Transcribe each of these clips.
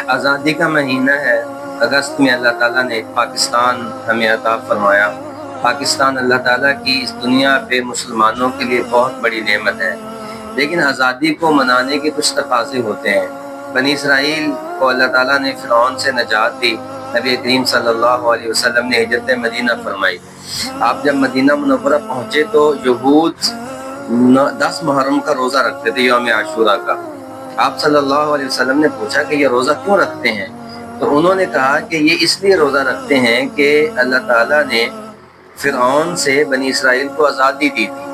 آزادی کا مہینہ ہے، اگست میں اللہ تعالیٰ نے پاکستان ہمیں عطا فرمایا۔ پاکستان اللہ تعالیٰ کی اس دنیا پہ مسلمانوں کے لیے بہت بڑی نعمت ہے، لیکن آزادی کو منانے کے کچھ تقاضے ہوتے ہیں۔ بنی اسرائیل کو اللہ تعالیٰ نے فرعون سے نجات دی، نبی کریم صلی اللہ علیہ وسلم نے ہجرت مدینہ فرمائی۔ آپ جب مدینہ منورہ پہنچے تو یہود 10 محرم کا روزہ رکھتے تھے، یوم عاشورہ کا۔ آپ صلی اللہ علیہ وسلم نے پوچھا کہ یہ روزہ کیوں رکھتے ہیں؟ تو انہوں نے کہا کہ یہ اس لیے روزہ رکھتے ہیں کہ اللہ تعالیٰ نے فرعون سے بنی اسرائیل کو آزادی دی تھی،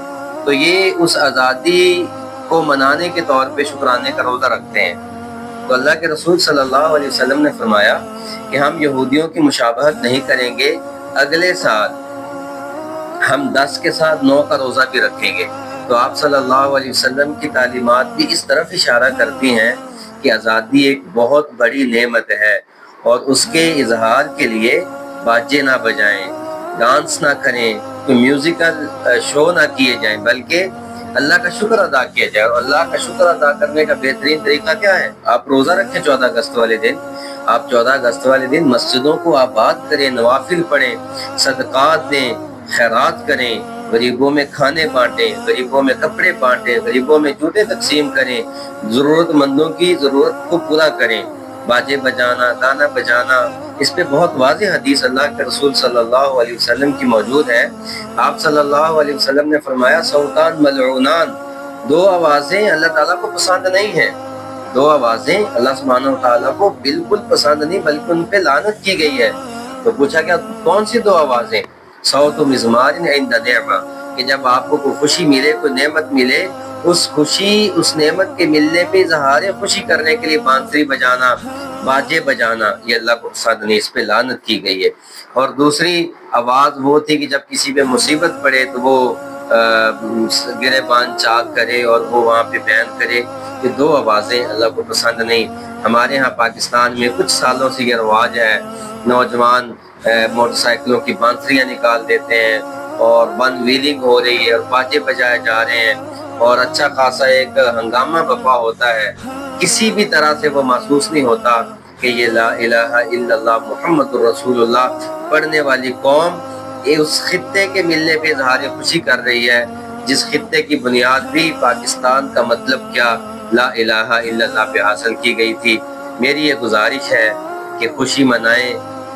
تو یہ اس آزادی کو منانے کے طور پہ شکرانے کا روزہ رکھتے ہیں۔ تو اللہ کے رسول صلی اللہ علیہ وسلم نے فرمایا کہ ہم یہودیوں کی مشابہت نہیں کریں گے، اگلے سال ہم 10 کے ساتھ 9 کا روزہ بھی رکھیں گے۔ تو آپ صلی اللہ علیہ وسلم کی تعلیمات بھی اس طرف اشارہ کرتی ہیں کہ آزادی ایک بہت بڑی نعمت ہے، اور اس کے اظہار کے لیے باجے نہ بجائیں، ڈانس نہ کریں، کوئی میوزیکل شو نہ کیے جائیں، بلکہ اللہ کا شکر ادا کیا جائے۔ اور اللہ کا شکر ادا کرنے کا بہترین طریقہ کیا ہے؟ آپ روزہ رکھیں 14 اگست والے دن۔ آپ 14 اگست والے دن مسجدوں کو آباد کریں، نوافل پڑھیں، صدقات دیں، خیرات کریں، غریبوں میں کھانے بانٹیں، غریبوں میں کپڑے بانٹیں، غریبوں میں جوتے تقسیم کریں، ضرورت مندوں کی ضرورت کو پورا کریں۔ باجے بجانا، گانا بجانا، اس پہ بہت واضح حدیث اللہ کے رسول صلی اللہ علیہ وسلم کی موجود ہے۔ آپ صلی اللہ علیہ وسلم نے فرمایا صوتان ملعونان، 2 آوازیں اللہ تعالیٰ کو پسند نہیں ہیں، 2 آوازیں اللہ سبحانہ وتعالیٰ کو بالکل پسند نہیں، بلکہ ان پہ لعنت کی گئی ہے۔ تو پوچھا کیا کون سی 2 آوازیں؟ صوت مزمار عند نعمہ، کہ جب آپ کو کوئی خوشی ملے، کوئی نعمت ملے، اس خوشی، اس نعمت کے ملنے پہ اظہار خوشی کرنے کے لیے بانسری بجانا، باجے بجانا، یہ اللہ کو پسند نہیں، اس پہ لعنت کی گئی ہے۔ اور دوسری آواز وہ تھی کہ جب کسی پہ مصیبت پڑے تو وہ گریبان چاک کرے اور وہ وہاں پہ بیان کرے۔ یہ 2 آوازیں اللہ کو پسند نہیں۔ ہمارے ہاں پاکستان میں کچھ سالوں سے یہ رواج ہے، نوجوان موٹر سائیکلوں کی بانسریاں نکال دیتے ہیں اور ون ویلنگ ہو رہی ہے اور باجے بجائے جا رہے ہیں، اور اچھا خاصا ایک ہنگامہ برپا ہوتا ہے۔ کسی بھی طرح سے وہ محسوس نہیں ہوتا کہ یہ لا الہ الا اللہ محمد الرسول اللہ پڑھنے والی قوم اس خطے کے ملنے پہ اظہار خوشی کر رہی ہے، جس خطے کی بنیاد بھی پاکستان کا مطلب کیا لا الہ الا اللہ پہ حاصل کی گئی تھی۔ میری یہ گزارش ہے کہ خوشی منائیں،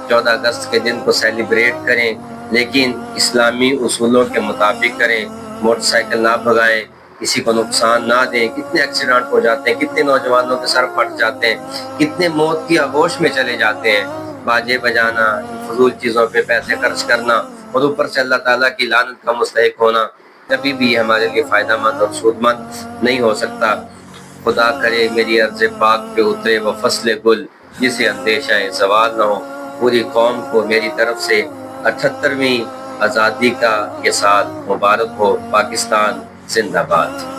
14 اگست کے دن کو سیلیبریٹ کریں، لیکن اسلامی اصولوں کے مطابق کریں، موٹر سائیکل نہ بھگائیں، کسی کو نقصان نہ دیں۔ کتنے ایکسیڈنٹ ہو جاتے ہیں، کتنے نوجوانوں کے سر پھٹ جاتے ہیں، کتنے موت کی آغوش میں چلے جاتے ہیں۔ باجے بجانا، فضول چیزوں پہ پیسے خرچ کرنا اور اوپر سے اللہ تعالیٰ کی لعنت کا مستحق ہونا کبھی بھی ہمارے لیے فائدہ مند اور سود مند نہیں ہو سکتا۔ خدا کرے میری عرض پاک پہ اترے وہ فصل گل، جسے اندیشہ زوال نہ ہو۔ پوری قوم کو میری طرف سے 78ویں آزادی کا یہ سال مبارک ہو۔ پاکستان زندہ باد۔